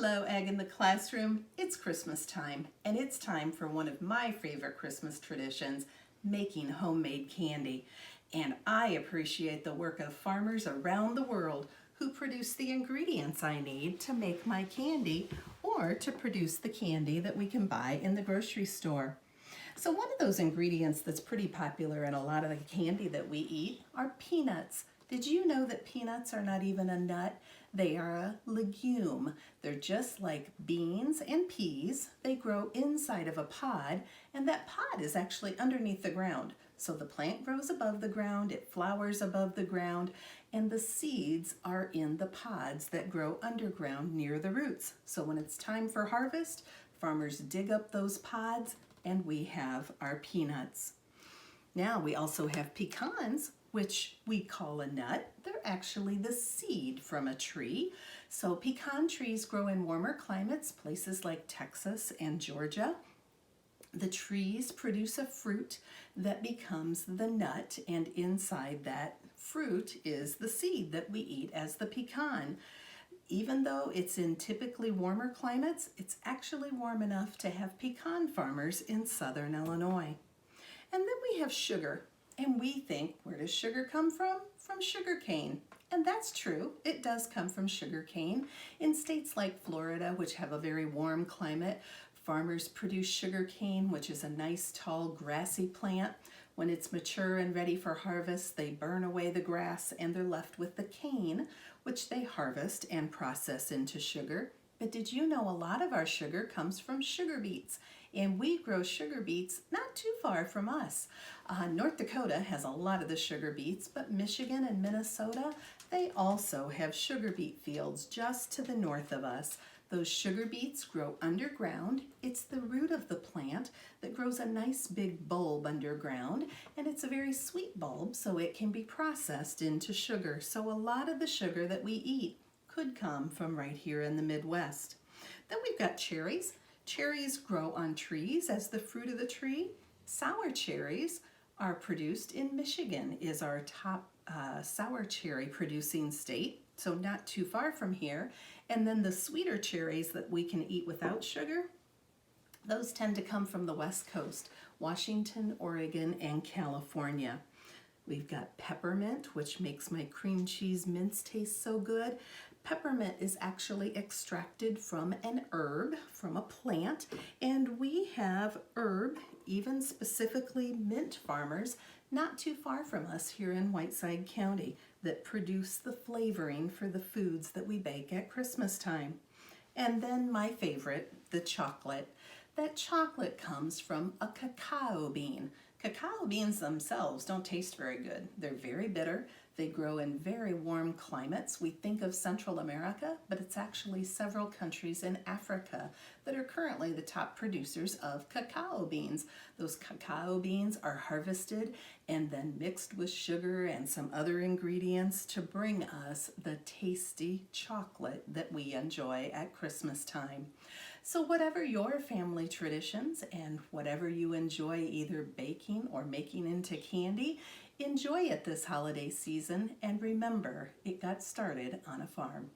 Hello, Ag in the Classroom. It's Christmas time, and it's time for one of my favorite Christmas traditions, making homemade candy. And I appreciate the work of farmers around the world who produce the ingredients I need to make my candy or to produce the candy that we can buy in the grocery store. So one of those ingredients that's pretty popular in a lot of the candy that we eat are peanuts. Did you know that peanuts are not even a nut? They are a legume. They're just like beans and peas. They grow inside of a pod, and that pod is actually underneath the ground. So the plant grows above the ground, it flowers above the ground, and the seeds are in the pods that grow underground near the roots. So when it's time for harvest, farmers dig up those pods and we have our peanuts. Now we also have pecans, which we call a nut. They're actually the seed from a tree. So pecan trees grow in warmer climates, places like Texas and Georgia. The trees produce a fruit that becomes the nut, and inside that fruit is the seed that we eat as the pecan. Even though it's in typically warmer climates, it's actually warm enough to have pecan farmers in southern Illinois. And then we have sugar. And we think, where does sugar come from? From sugar cane. And that's true. It does come from sugar cane. In states like Florida, which have a very warm climate, farmers produce sugar cane, which is a nice tall grassy plant. When it's mature and ready for harvest, they burn away the grass and they're left with the cane, which they harvest and process into sugar. But did you know a lot of our sugar comes from sugar beets? And we grow sugar beets not too far from us. North Dakota has a lot of the sugar beets, but Michigan and Minnesota, they also have sugar beet fields just to the north of us. Those sugar beets grow underground. It's the root of the plant that grows a nice big bulb underground, and it's a very sweet bulb, so it can be processed into sugar. So a lot of the sugar that we eat could come from right here in the Midwest. Then we've got cherries. Cherries grow on trees as the fruit of the tree. Sour cherries are produced in Michigan, is our top sour cherry producing state, so not too far from here. And then the sweeter cherries that we can eat without sugar, those tend to come from the West Coast, Washington, Oregon, and California. We've got peppermint, which makes my cream cheese mince taste so good. Peppermint is actually extracted from an herb, from a plant, and we have herb, even specifically mint farmers, not too far from us here in Whiteside County, that produce the flavoring for the foods that we bake at Christmas time. And then my favorite, the chocolate. That chocolate comes from a cacao bean. Cacao beans themselves don't taste very good. They're very bitter. They grow in very warm climates. We think of Central America, but it's actually several countries in Africa that are currently the top producers of cacao beans. Those cacao beans are harvested and then mixed with sugar and some other ingredients to bring us the tasty chocolate that we enjoy at Christmas time. So whatever your family traditions and whatever you enjoy either baking or making into candy, enjoy it this holiday season, and remember, it got started on a farm.